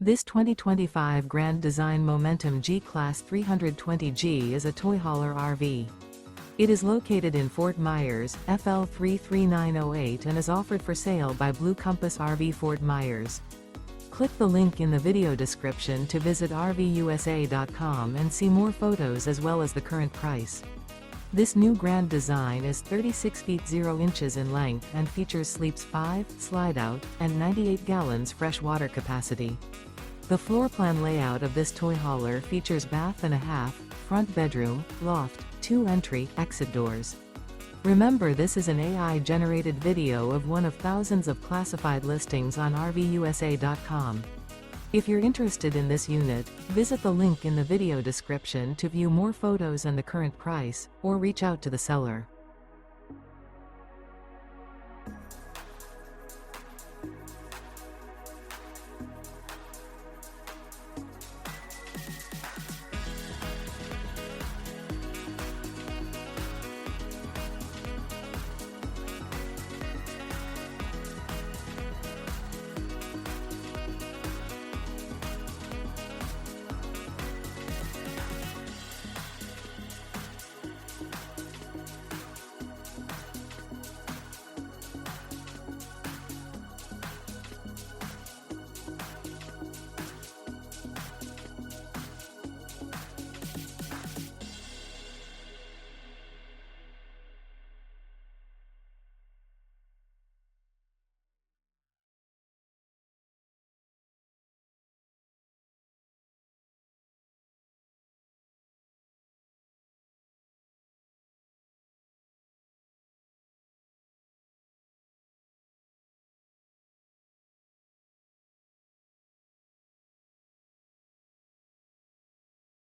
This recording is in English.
This 2025 Grand Design Momentum G-Class 320G is a toy hauler RV. It is located in Fort Myers, FL 33908 and is offered for sale by Blue Compass RV Fort Myers. Click the link in the video description to visit RVUSA.com and see more photos as well as the current price. This new grand design is 36 feet 0 inches in length and features sleeps 5, slide-out, and 98 gallons fresh water capacity. The floor plan layout of this toy hauler features bath and a half, front bedroom, loft, 2 entry, exit doors. Remember, this is an AI-generated video of one of thousands of classified listings on RVUSA.com. If you're interested in this unit, visit the link in the video description to view more photos and the current price, or reach out to the seller.